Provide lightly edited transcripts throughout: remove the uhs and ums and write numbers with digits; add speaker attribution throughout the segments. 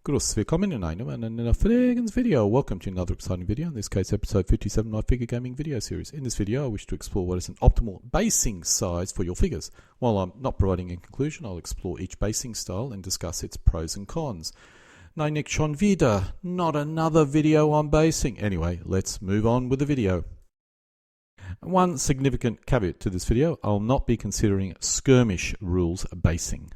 Speaker 1: Grüß, willkommen in einem video. Welcome to another exciting video, in this case episode 57 of my figure gaming video series. In this video I wish to explore what is an optimal basing size for your figures. While I'm not providing a conclusion, I'll explore each basing style and discuss its pros and cons. Nein, nicht schon wieder, not another video on basing. Anyway, let's move on with the video. One significant caveat to this video, I'll not be considering skirmish rules basing.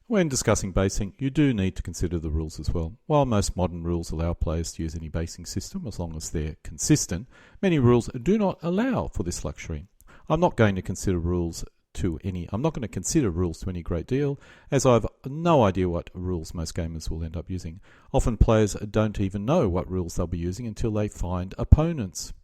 Speaker 1: When discussing basing, you do need to consider the rules as well. While most modern rules allow players to use any basing system as long as they're consistent, many rules do not allow for this luxury. I'm not going to consider rules to any great deal, as I have no idea what rules most gamers will end up using. Often players don't even know what rules they'll be using until they find opponents.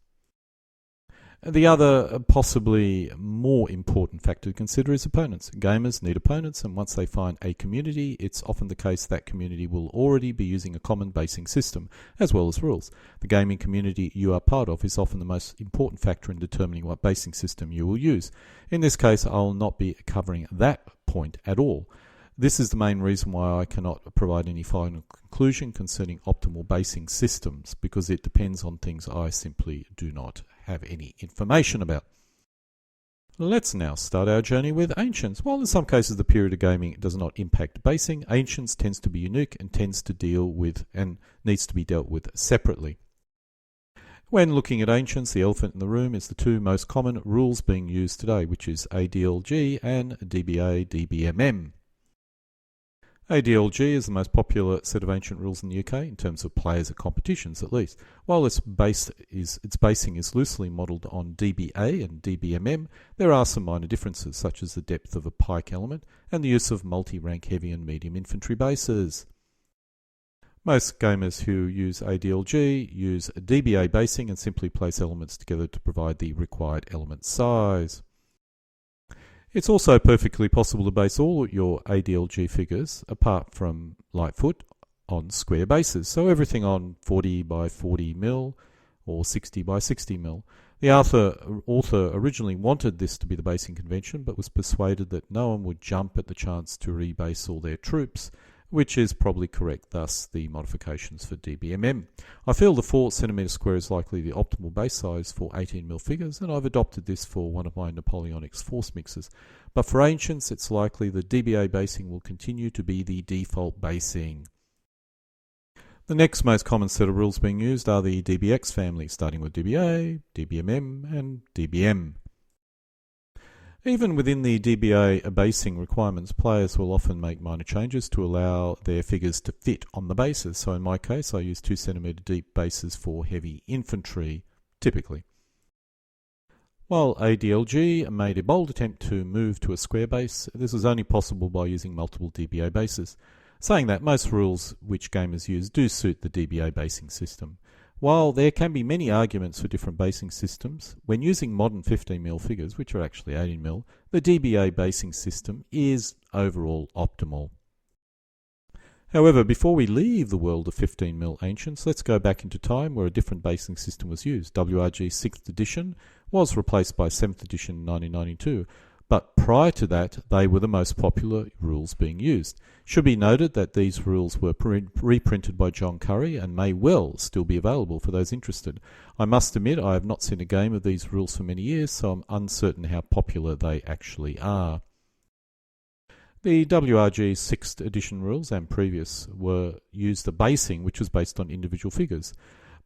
Speaker 1: The other, possibly more important factor to consider is opponents. Gamers need opponents, and once they find a community, it's often the case that community will already be using a common basing system, as well as rules. The gaming community you are part of is often the most important factor in determining what basing system you will use. In this case, I'll not be covering that point at all. This is the main reason why I cannot provide any final conclusion concerning optimal basing systems, because it depends on things I simply do not have any information about. Let's now start our journey with Ancients. While in some cases the period of gaming does not impact basing, Ancients tends to be unique and needs to be dealt with separately. When looking at Ancients, the elephant in the room is the two most common rules being used today, which is ADLG and DBA-DBMM. ADLG is the most popular set of ancient rules in the UK in terms of players at competitions at least. While its basing is loosely modelled on DBA and DBMM, there are some minor differences such as the depth of a pike element and the use of multi-rank heavy and medium infantry bases. Most gamers who use ADLG use DBA basing and simply place elements together to provide the required element size. It's also perfectly possible to base all your ADLG figures, apart from Lightfoot, on square bases, so everything on 40 by 40 mil or 60 by 60 mil. The author originally wanted this to be the basing convention, but was persuaded that no one would jump at the chance to rebase all their troops, which is probably correct, thus the modifications for DBMM. I feel the 4 cm square is likely the optimal base size for 18mm figures, and I've adopted this for one of my Napoleonics force mixes. But for Ancients, it's likely the DBA basing will continue to be the default basing. The next most common set of rules being used are the DBX family, starting with DBA, DBMM, and DBM. Even within the DBA basing requirements, players will often make minor changes to allow their figures to fit on the bases. So in my case, I use 2 cm deep bases for heavy infantry, typically. While ADLG made a bold attempt to move to a square base, this was only possible by using multiple DBA bases. Saying that, most rules which gamers use do suit the DBA basing system. While there can be many arguments for different basing systems, when using modern 15mm figures, which are actually 18mm, the DBA basing system is overall optimal. However, before we leave the world of 15mm Ancients, let's go back into time where a different basing system was used. WRG 6th edition was replaced by 7th edition in 1992. But prior to that, they were the most popular rules being used. Should be noted that these rules were reprinted by John Curry and may well still be available for those interested. I must admit I have not seen a game of these rules for many years, so I'm uncertain how popular they actually are. The WRG 6th edition rules and previous were used the basing, which was based on individual figures.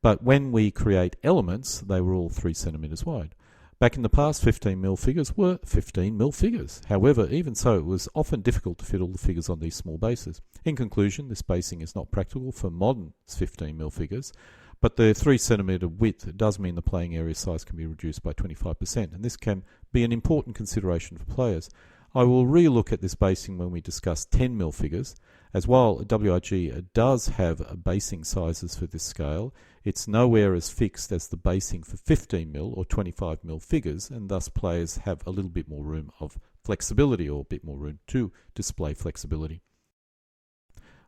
Speaker 1: But when we create elements, they were all 3 cm wide. Back in the past, 15mm figures were 15mm figures. However, even so, it was often difficult to fit all the figures on these small bases. In conclusion, this basing is not practical for modern 15mm figures, but the 3 cm width does mean the playing area size can be reduced by 25%, and this can be an important consideration for players. I will re-look at this basing when we discuss 10mm figures, as while WRG does have basing sizes for this scale, it's nowhere as fixed as the basing for 15mm or 25mm figures, and thus players have a little bit more room of flexibility, or a bit more room to display flexibility.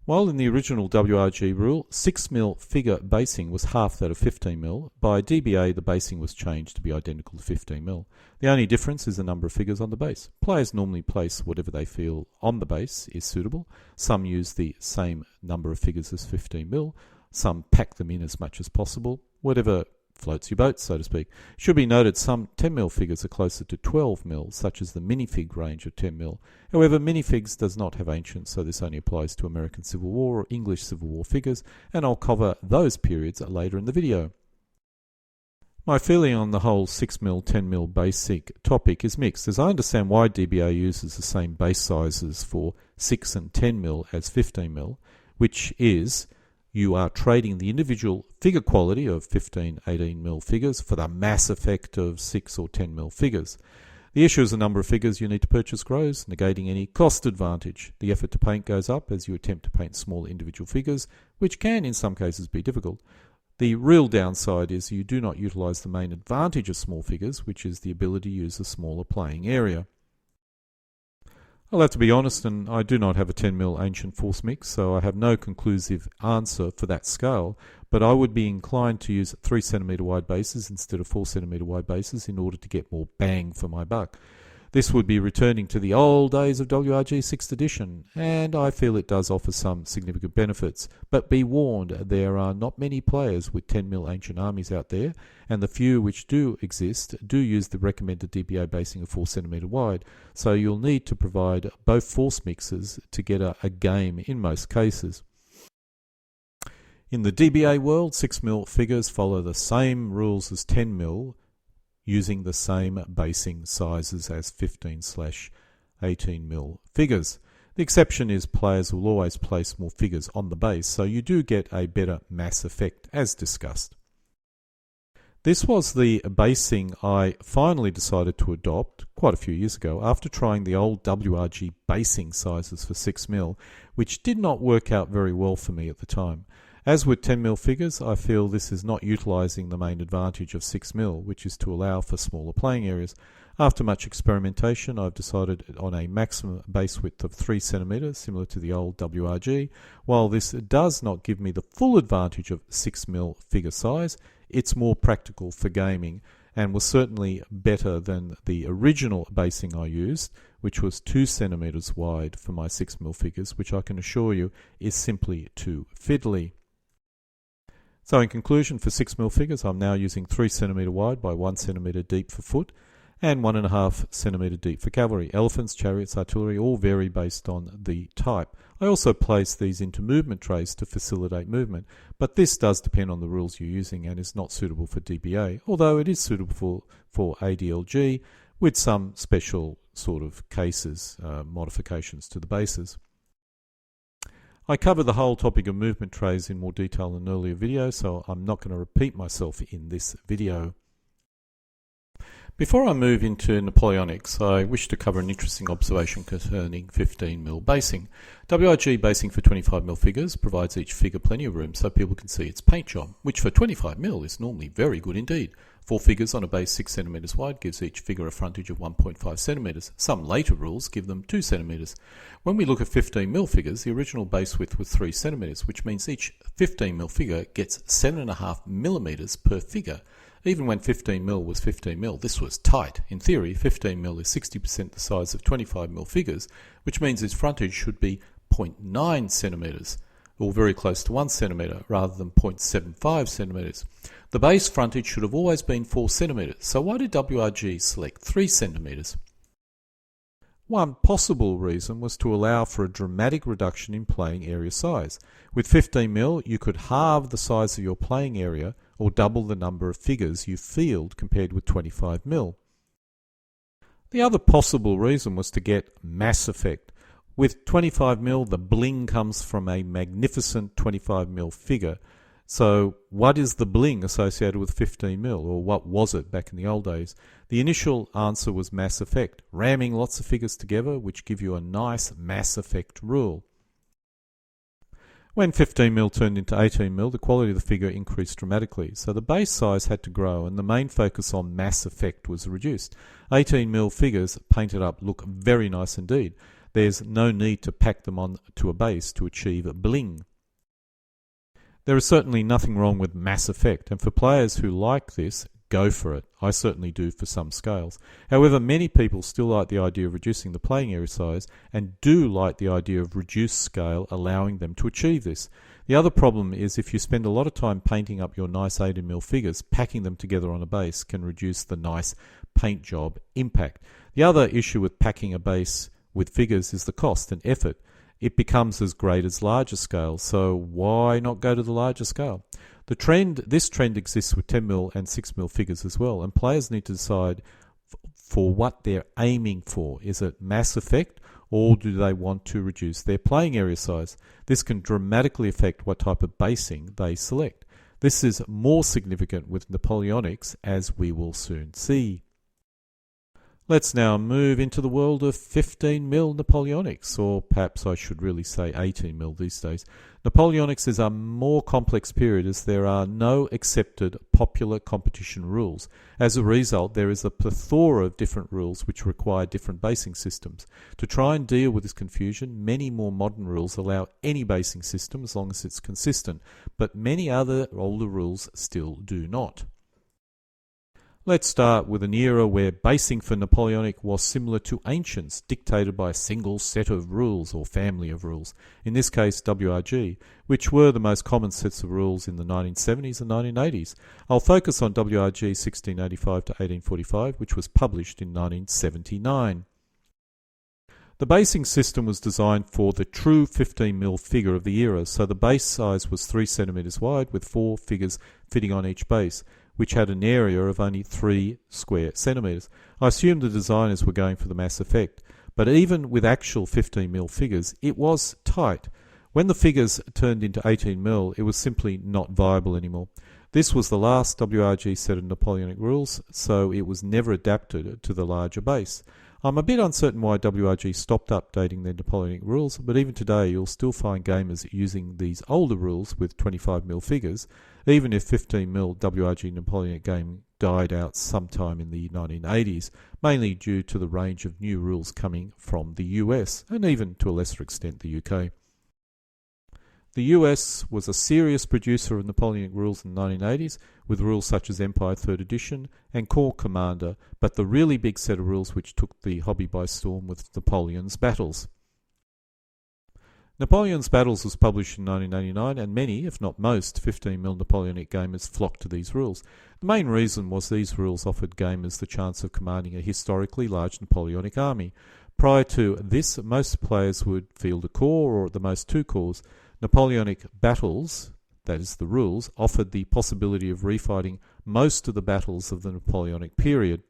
Speaker 1: While in the original WRG rule, 6mm figure basing was half that of 15mm, by DBA the basing was changed to be identical to 15mm. The only difference is the number of figures on the base. Players normally place whatever they feel on the base is suitable. Some use the same number of figures as 15mm, some pack them in as much as possible, whatever floats your boat, so to speak. Should be noted some 10mm figures are closer to 12mm, such as the minifig range of 10mm. However, minifigs does not have ancient, so this only applies to American Civil War or English Civil War figures, and I'll cover those periods later in the video. My feeling on the whole 6mm, 10mm basic topic is mixed, as I understand why DBA uses the same base sizes for 6 and 10mm as 15mm, which is you are trading the individual figure quality of 15, 18mm figures for the mass effect of 6 or 10mm figures. The issue is the number of figures you need to purchase grows, negating any cost advantage. The effort to paint goes up as you attempt to paint small individual figures, which can in some cases be difficult. The real downside is you do not utilize the main advantage of small figures, which is the ability to use a smaller playing area. I'll have to be honest, and I do not have a 10mm ancient force mix, so I have no conclusive answer for that scale, but I would be inclined to use 3cm wide bases instead of 4cm wide bases in order to get more bang for my buck. This would be returning to the old days of WRG 6th edition, and I feel it does offer some significant benefits. But be warned, there are not many players with 10mm ancient armies out there, and the few which do exist do use the recommended DBA basing of 4cm wide, so you'll need to provide both force mixes to get a game in most cases. In the DBA world, 6mm figures follow the same rules as 10mm, using the same basing sizes as 15/18mm figures. The exception is players will always place more figures on the base, so you do get a better mass effect as discussed. This was the basing I finally decided to adopt quite a few years ago after trying the old WRG basing sizes for 6mm, which did not work out very well for me at the time. As with 10mm figures, I feel this is not utilising the main advantage of 6mm, which is to allow for smaller playing areas. After much experimentation, I've decided on a maximum base width of 3cm, similar to the old WRG. While this does not give me the full advantage of 6mm figure size, it's more practical for gaming and was certainly better than the original basing I used, which was 2cm wide for my 6mm figures, which I can assure you is simply too fiddly. So in conclusion, for 6mm figures, I'm now using 3cm wide by 1cm deep for foot and 1.5cm deep for cavalry. Elephants, chariots, artillery all vary based on the type. I also place these into movement trays to facilitate movement, but this does depend on the rules you're using and is not suitable for DBA, although it is suitable for ADLG with some special sort of cases, modifications to the bases. I covered the whole topic of movement trays in more detail in an earlier video, so I'm not going to repeat myself in this video. Before I move into Napoleonics, I wish to cover an interesting observation concerning 15mm basing. WRG basing for 25mm figures provides each figure plenty of room so people can see its paint job, which for 25mm is normally very good indeed. 4 figures on a base 6cm wide gives each figure a frontage of 1.5cm. Some later rules give them 2cm. When we look at 15mm figures, the original base width was 3cm, which means each 15mm figure gets 7.5mm per figure. Even when 15mm was 15mm, this was tight. In theory, 15mm is 60% the size of 25mm figures, which means its frontage should be 0.9 centimetres, or very close to 1 centimetre, rather than 0.75 centimetres. The base frontage should have always been 4 centimetres, so why did WRG select 3 centimetres? One possible reason was to allow for a dramatic reduction in playing area size. With 15mm, you could halve the size of your playing area or double the number of figures you field compared with 25mm. The other possible reason was to get mass effect. With 25mm, the bling comes from a magnificent 25mm figure. So what is the bling associated with 15mm, or what was it back in the old days? The initial answer was mass effect, ramming lots of figures together which give you a nice mass effect rule. When 15mm turned into 18mm, the quality of the figure increased dramatically, so the base size had to grow and the main focus on mass effect was reduced. 18mm figures painted up look very nice indeed. there's no need to pack them onto a base to achieve bling. There is certainly nothing wrong with mass effect, and for players who like this, go for it. I certainly do for some scales. However, many people still like the idea of reducing the playing area size and do like the idea of reduced scale allowing them to achieve this. The other problem is if you spend a lot of time painting up your nice 18mm figures, packing them together on a base can reduce the nice paint job impact. The other issue with packing a base with figures is the cost and effort. It becomes as great as larger scale, so why not go to the larger scale? This trend exists with 10mm and 6mm figures as well, and players need to decide for what they're aiming for. Is it mass effect, or do they want to reduce their playing area size? This can dramatically affect what type of basing they select. This is more significant with Napoleonics, as we will soon see. Let's now move into the world of 15mm Napoleonics, or perhaps I should really say 18mm these days. Napoleonics is a more complex period as there are no accepted popular competition rules. As a result, there is a plethora of different rules which require different basing systems. To try and deal with this confusion, many more modern rules allow any basing system as long as it's consistent, but many other older rules still do not. Let's start with an era where basing for Napoleonic was similar to ancients, dictated by a single set of rules or family of rules, in this case WRG, which were the most common sets of rules in the 1970s and 1980s. I'll focus on WRG 1685 to 1845, which was published in 1979. The basing system was designed for the true 15mm figure of the era, so the base size was 3 cm wide with 4 figures fitting on each base, which had an area of only 3 square centimetres. I assumed the designers were going for the mass effect, but even with actual 15mm figures, it was tight. When the figures turned into 18mm, it was simply not viable anymore. This was the last WRG set of Napoleonic rules, so it was never adapted to the larger base. I'm a bit uncertain why WRG stopped updating their Napoleonic rules, but even today you'll still find gamers using these older rules with 25mm figures, even if 15mm WRG Napoleonic game died out sometime in the 1980s, mainly due to the range of new rules coming from the US, and even to a lesser extent the UK. The US was a serious producer of Napoleonic rules in the 1980s, with rules such as Empire 3rd Edition and Corps Commander, but the really big set of rules which took the hobby by storm was Napoleon's Battles. Napoleon's Battles was published in 1989, and many, if not most, 15mm Napoleonic gamers flocked to these rules. The main reason was these rules offered gamers the chance of commanding a historically large Napoleonic army. Prior to this, most players would field a corps, or at the most 2 corps. Napoleonic Battles, that is the rules, offered the possibility of refighting most of the battles of the Napoleonic period.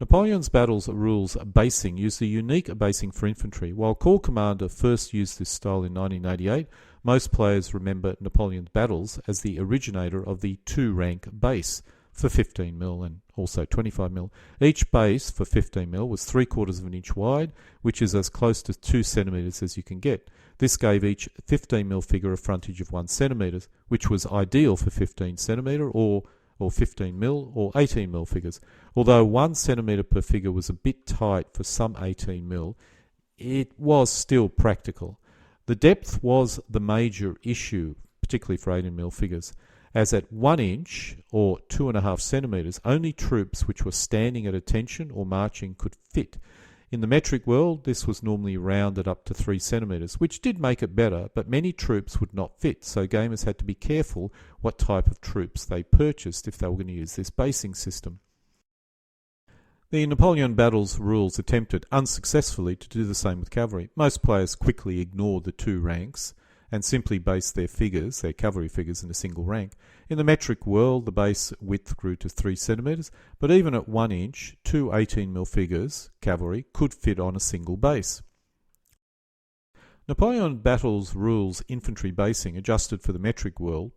Speaker 1: Napoleon's Battles rules basing used a unique basing for infantry. While Corps Commander first used this style in 1988, most players remember Napoleon's Battles as the originator of the 2-rank base for 15mm and also 25mm. Each base for 15mm was 3/4 of an inch wide, which is as close to 2 centimetres as you can get. This gave each 15mm figure a frontage of 1 centimetre, which was ideal for 15 centimetre or 15mm or 18mm figures. Although 1 centimetre per figure was a bit tight for some 18mm, it was still practical. The depth was the major issue, particularly for 18mm figures, as at 1 inch or 2.5 centimetres, only troops which were standing at attention or marching could fit. In the metric world, this was normally rounded up to 3 centimetres, which did make it better, but many troops would not fit, so gamers had to be careful what type of troops they purchased if they were going to use this basing system. The Napoleon Battles rules attempted unsuccessfully to do the same with cavalry. Most players quickly ignored the 2 ranks and simply based their figures, their cavalry figures, in a single rank. In the metric world, the base width grew to 3 centimetres, but even at 1 inch, 2 18mm figures, cavalry, could fit on a single base. Napoleon Battles rules infantry basing, adjusted for the metric world,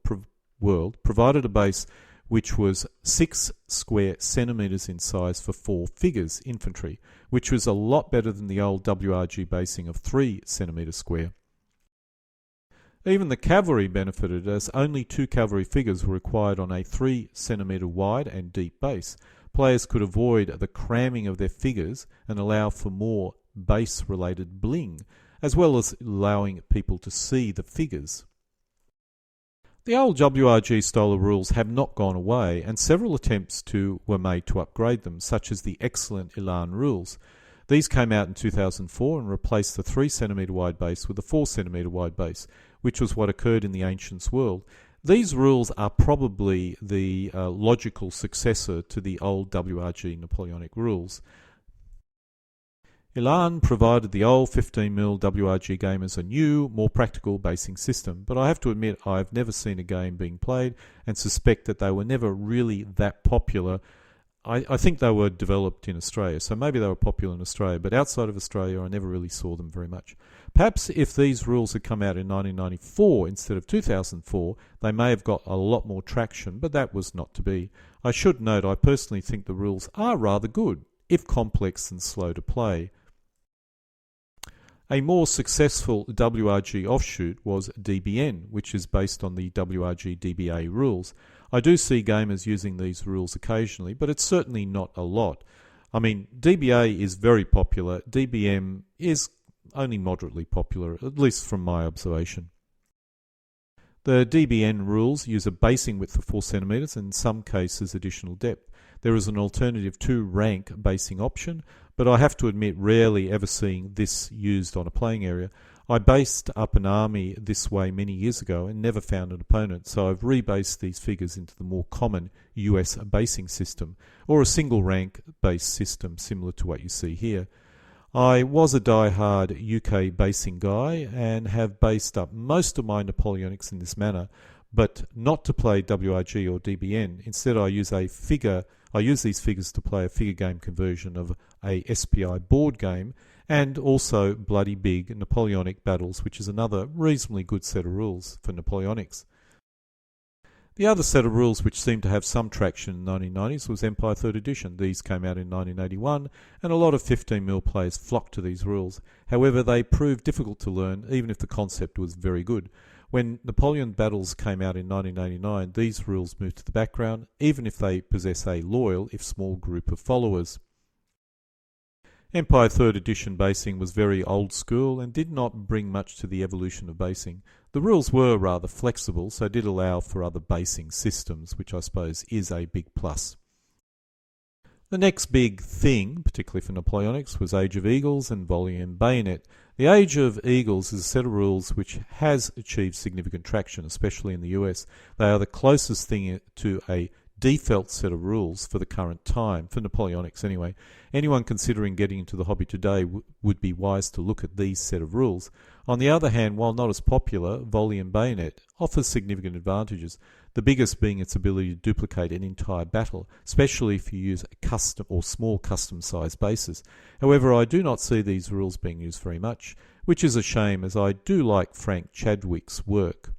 Speaker 1: provided a base which was 6 square centimetres in size for 4 figures infantry, which was a lot better than the old WRG basing of 3 centimetres square. Even the cavalry benefited, as only 2 cavalry figures were required on a 3 centimetre wide and deep base. Players could avoid the cramming of their figures and allow for more base-related bling, as well as allowing people to see the figures. The old WRG style of rules have not gone away, and several attempts were made to upgrade them, such as the excellent Elan rules. These came out in 2004 and replaced the 3 cm wide base with a 4 cm wide base, which was what occurred in the Ancients world. These rules are probably the logical successor to the old WRG Napoleonic rules. Elan provided the old 15mm WRG gamers a new, more practical basing system, but I have to admit I've never seen a game being played and suspect that they were never really that popular. I think they were developed in Australia, so maybe they were popular in Australia, but outside of Australia I never really saw them very much. Perhaps if these rules had come out in 1994 instead of 2004, they may have got a lot more traction, but that was not to be. I should note I personally think the rules are rather good, if complex and slow to play. A more successful WRG offshoot was DBN, which is based on the WRG DBA rules. I do see gamers using these rules occasionally, but it's certainly not a lot. I mean, DBA is very popular, DBM is only moderately popular, at least from my observation. The DBN rules use a basing width of 4 cm and in some cases additional depth. There is an alternative 2 rank basing option, but I have to admit rarely ever seeing this used on a playing area. I based up an army this way many years ago and never found an opponent, so I've rebased these figures into the more common US basing system, or a single rank base system similar to what you see here. I was a die-hard UK basing guy and have based up most of my Napoleonics in this manner, but not to play WRG or DBN. Instead I use these figures to play a figure game conversion of a SPI board game, and also bloody big Napoleonic battles, which is another reasonably good set of rules for Napoleonics. The other set of rules which seemed to have some traction in the 1990s was Empire 3rd Edition. These came out in 1981, and a lot of 15mm players flocked to these rules. However, they proved difficult to learn, even if the concept was very good. When Napoleon Battles came out in 1989, these rules moved to the background, even if they possess a loyal, if small, group of followers. Empire 3rd Edition basing was very old school and did not bring much to the evolution of basing. The rules were rather flexible, so did allow for other basing systems, which I suppose is a big plus. The next big thing, particularly for Napoleonics, was Age of Eagles and Volley and Bayonet. The Age of Eagles is a set of rules which has achieved significant traction, especially in the US. They are the closest thing to a default set of rules for the current time, for Napoleonics anyway. Anyone considering getting into the hobby today would be wise to look at these set of rules. On the other hand, while not as popular, Volley and Bayonet offers significant advantages, the biggest being its ability to duplicate an entire battle, especially if you use custom or small custom-sized bases. However, I do not see these rules being used very much, which is a shame as I do like Frank Chadwick's work.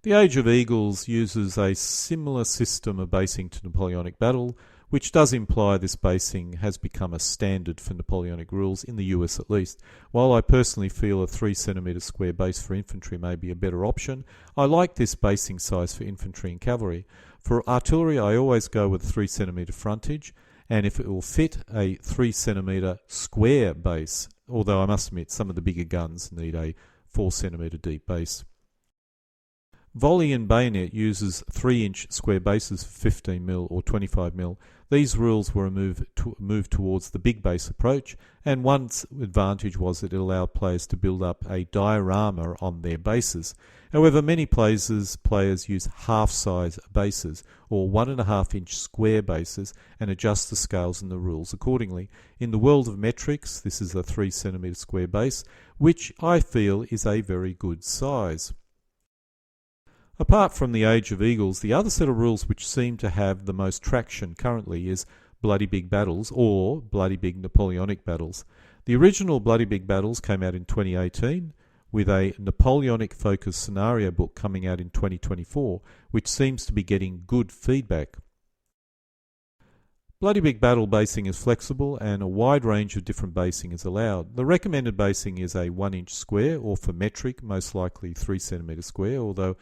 Speaker 1: The Age of Eagles uses a similar system of basing to Napoleonic Battle, which does imply this basing has become a standard for Napoleonic rules, in the US at least. While I personally feel a 3 cm square base for infantry may be a better option, I like this basing size for infantry and cavalry. For artillery, I always go with 3 cm frontage, and if it will fit, a 3 cm square base, although I must admit some of the bigger guns need a 4 cm deep base. Volley and Bayonet uses 3-inch square bases for 15mm or 25mm. These rules were a move towards the big base approach, and one advantage was that it allowed players to build up a diorama on their bases. However, many players use half-size bases, or 1.5-inch square bases, and adjust the scales and the rules accordingly. In the world of metrics, this is a 3 cm square base, which I feel is a very good size. Apart from the Age of Eagles, the other set of rules which seem to have the most traction currently is Bloody Big Battles, or Bloody Big Napoleonic Battles. The original Bloody Big Battles came out in 2018, with a Napoleonic-focused scenario book coming out in 2024, which seems to be getting good feedback. Bloody Big Battle basing is flexible and a wide range of different basing is allowed. The recommended basing is a 1-inch square, or for metric, most likely 3 cm square, although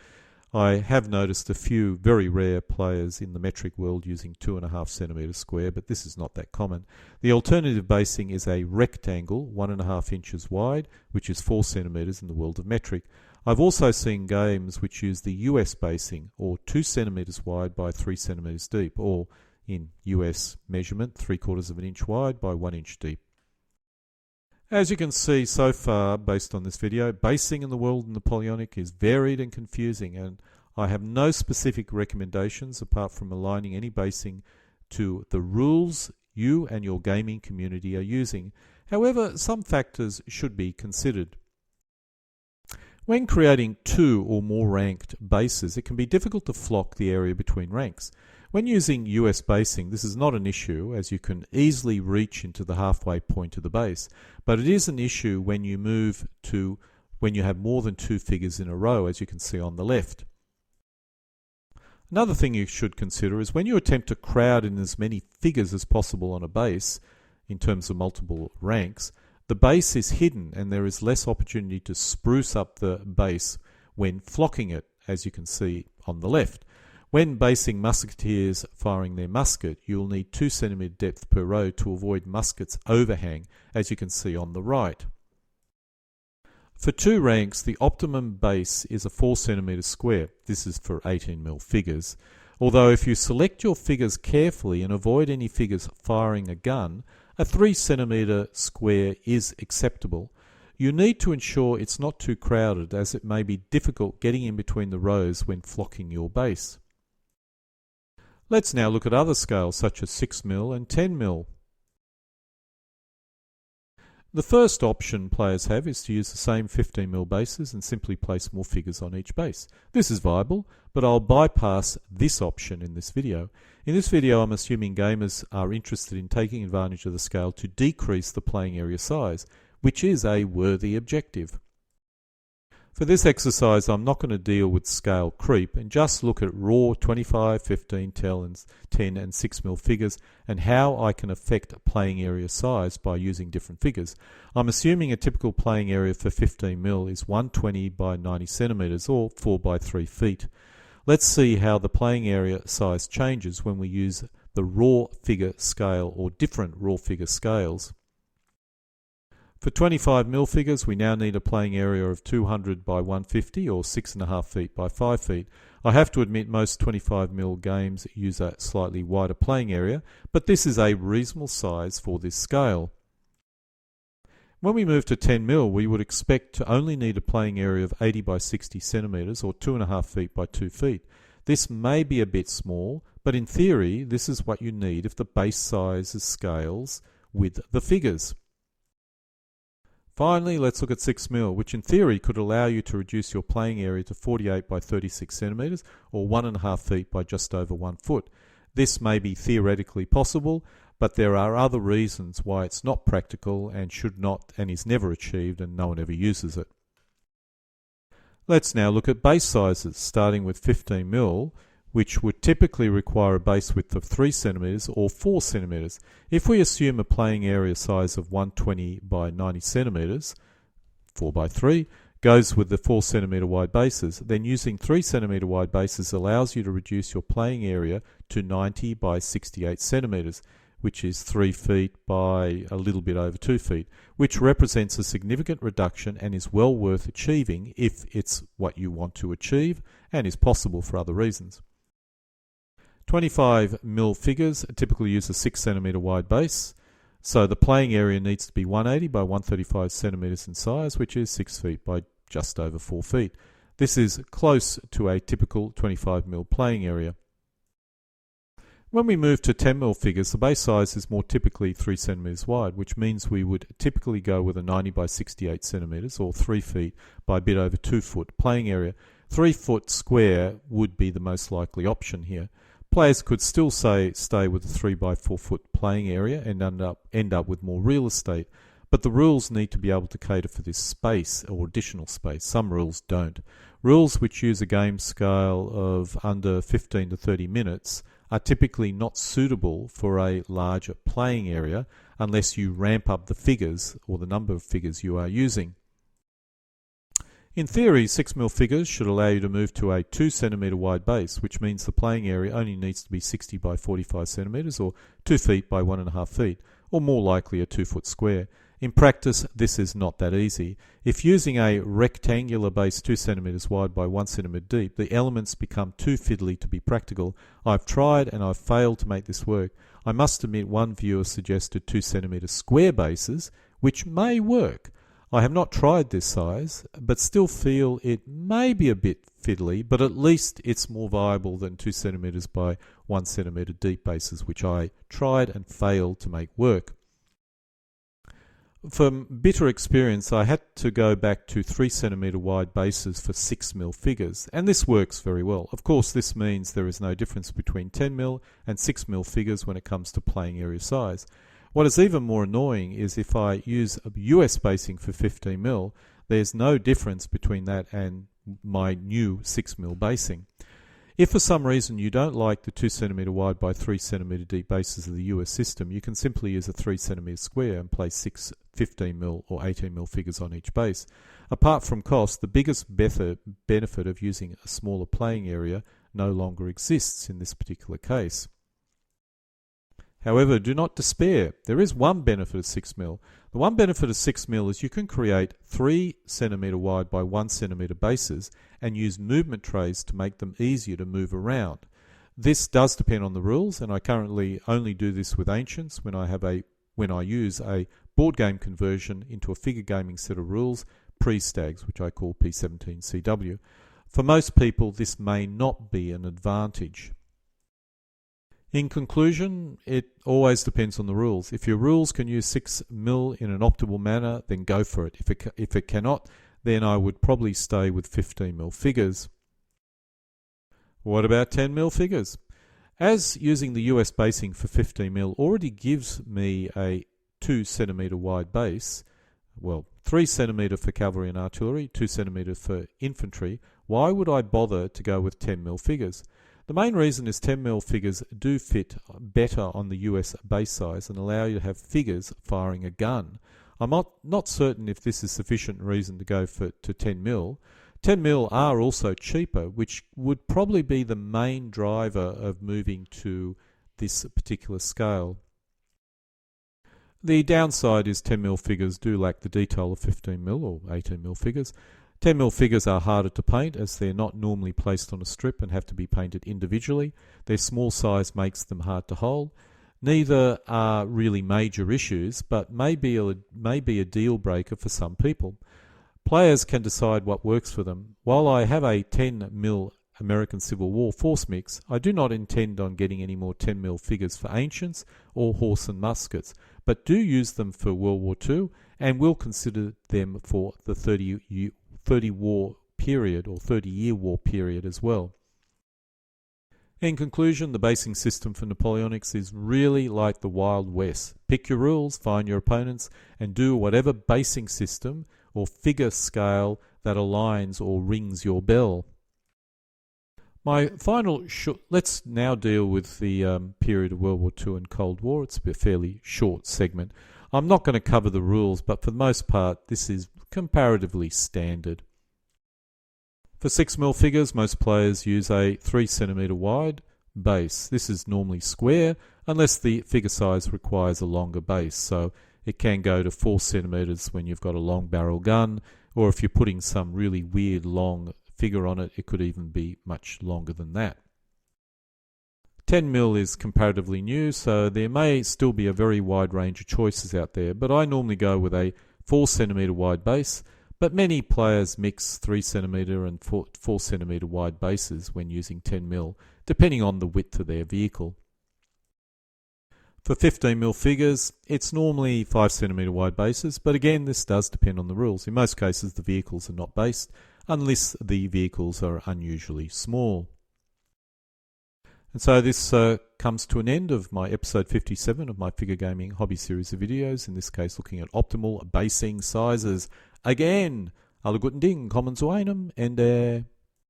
Speaker 1: I have noticed a few very rare players in the metric world using 2.5 centimetres square, but this is not that common. The alternative basing is a rectangle, 1.5 inches wide, which is 4 centimetres in the world of metric. I've also seen games which use the US basing, or 2 centimetres wide by 3 centimetres deep, or in US measurement, 3/4 of an inch wide by 1 inch deep. As you can see so far, based on this video, basing in the world of Napoleonic is varied and confusing, and I have no specific recommendations apart from aligning any basing to the rules you and your gaming community are using. However, some factors should be considered. When creating 2 or more ranked bases, it can be difficult to flock the area between ranks. When using US basing, this is not an issue, as you can easily reach into the halfway point of the base, but it is an issue when you have more than 2 figures in a row, as you can see on the left. Another thing you should consider is when you attempt to crowd in as many figures as possible on a base, in terms of multiple ranks, the base is hidden and there is less opportunity to spruce up the base when flocking it, as you can see on the left. When basing musketeers firing their musket, you will need 2 centimetre depth per row to avoid musket's overhang, as you can see on the right. For 2 ranks, the optimum base is a 4 centimetre square. This is for 18mm figures. Although if you select your figures carefully and avoid any figures firing a gun, a 3 centimetre square is acceptable. You need to ensure it's not too crowded, as it may be difficult getting in between the rows when flocking your base. Let's now look at other scales such as 6mm and 10mm. The first option players have is to use the same 15mm bases and simply place more figures on each base. This is viable, but I'll bypass this option in this video. In this video, I'm assuming gamers are interested in taking advantage of the scale to decrease the playing area size, which is a worthy objective. For this exercise, I'm not going to deal with scale creep and just look at raw 25, 15, 10 and 6mm figures and how I can affect playing area size by using different figures. I'm assuming a typical playing area for 15mm is 120 by 90 centimetres or 4 by 3 feet. Let's see how the playing area size changes when we use the raw figure scale or different raw figure scales. For 25mm figures, we now need a playing area of 200 by 150 or 6.5 feet by 5 feet. I have to admit most 25mm games use a slightly wider playing area, but this is a reasonable size for this scale. When we move to 10mm, we would expect to only need a playing area of 80 by 60 centimetres or 2.5 feet by 2 feet. This may be a bit small, but in theory, this is what you need if the base size scales with the figures. Finally, let's look at 6mm, which in theory could allow you to reduce your playing area to 48 by 36 centimetres or 1.5 feet by just over 1 foot. This may be theoretically possible, but there are other reasons why it's not practical and should not and is never achieved, and no one ever uses it. Let's now look at base sizes, starting with 15mm, which would typically require a base width of 3 centimetres or 4 centimetres. If we assume a playing area size of 120 by 90 centimetres, 4 by 3, goes with the 4 centimetre wide bases, then using 3 centimetre wide bases allows you to reduce your playing area to 90 by 68 centimetres, which is 3 feet by a little bit over 2 feet, which represents a significant reduction and is well worth achieving if it's what you want to achieve and is possible for other reasons. 25mm figures typically use a 6 centimetre wide base, so the playing area needs to be 180 by 135 centimetres in size, which is 6 feet by just over 4 feet. This is close to a typical 25mm playing area. When we move to 10mm figures, the base size is more typically 3 centimetres wide, which means we would typically go with a 90 by 68 centimetres or 3 feet by a bit over 2 foot playing area. 3 foot square would be the most likely option here. Players could still stay with a 3 by 4 foot playing area and end up with more real estate, but the rules need to be able to cater for this space or additional space. Some rules don't. Rules which use a game scale of under 15 to 30 minutes are typically not suitable for a larger playing area unless you ramp up the figures or the number of figures you are using. In theory, 6mm figures should allow you to move to a 2cm wide base, which means the playing area only needs to be 60 by 45 centimeters, or 2 feet by 1.5 feet, or more likely a 2-foot square. In practice, this is not that easy. If using a rectangular base 2 centimeters wide by 1 centimeter deep, the elements become too fiddly to be practical. I've tried and I've failed to make this work. I must admit one viewer suggested 2 centimeter square bases, which may work. I have not tried this size, but still feel it may be a bit fiddly, but at least it's more viable than 2 centimeters by 1 centimeter deep bases, which I tried and failed to make work. From bitter experience, I had to go back to 3 centimeter wide bases for 6mm figures, and this works very well. Of course, this means there is no difference between 10mm and 6mm figures when it comes to playing area size. What is even more annoying is if I use a US basing for 15mm, there's no difference between that and my new 6mm basing. If for some reason you don't like the 2 centimeter wide by 3 centimeter deep bases of the US system, you can simply use a 3 centimeter square and place 6 15mm or 18mm figures on each base. Apart from cost, the biggest benefit of using a smaller playing area no longer exists in this particular case. However, do not despair. There is one benefit of 6mm. The one benefit of 6mm is you can create 3 centimeter wide by 1 centimeter bases and use movement trays to make them easier to move around. This does depend on the rules, and I currently only do this with Ancients when I use a board game conversion into a figure gaming set of rules, pre-stags, which I call P17CW. For most people, this may not be an advantage. In conclusion, it always depends on the rules. If your rules can use 6mm in an optimal manner, then go for it. If it cannot, then I would probably stay with 15mm figures. What about 10mm figures? As using the US basing for 15mm already gives me a 2 centimeter wide base, well, 3 centimeter for cavalry and artillery, 2 centimeter for infantry, why would I bother to go with 10mm figures? The main reason is 10mm figures do fit better on the US base size and allow you to have figures firing a gun. I'm not certain if this is sufficient reason to go to 10mm. 10mm are also cheaper, which would probably be the main driver of moving to this particular scale. The downside is 10mm figures do lack the detail of 15mm or 18mm figures. 10mm figures are harder to paint as they're not normally placed on a strip and have to be painted individually. Their small size makes them hard to hold. Neither are really major issues, but may be a deal breaker for some people. Players can decide what works for them. While I have a 10mm American Civil War force mix, I do not intend on getting any more 10mm figures for Ancients or horse and muskets, but do use them for World War II and will consider them for the 30-year war period as well. In conclusion, the basing system for Napoleonics is really like the Wild West. Pick your rules, find your opponents, and do whatever basing system or figure scale that aligns or rings your bell. Let's now deal with the period of World War II and Cold War. It's a fairly short segment. I'm not going to cover the rules, but for the most part, this is comparatively standard. For 6mm figures, most players use a 3 centimeter wide base. This is normally square, unless the figure size requires a longer base. So it can go to 4 centimeters when you've got a long barrel gun, or if you're putting some really weird long figure on it, it could even be much longer than that. 10mm is comparatively new, so there may still be a very wide range of choices out there, but I normally go with a 4 centimeter wide base, but many players mix 3 centimeter and 4 centimeter wide bases when using 10mm, depending on the width of their vehicle. For 15mm figures, it's normally 5 centimeter wide bases, but again, this does depend on the rules. In most cases, the vehicles are not based, unless the vehicles are unusually small. And so this comes to an end of my episode 57 of my figure gaming hobby series of videos, in this case looking at optimal basing sizes. Again, alle guten Dinge kommen zu einem Ende.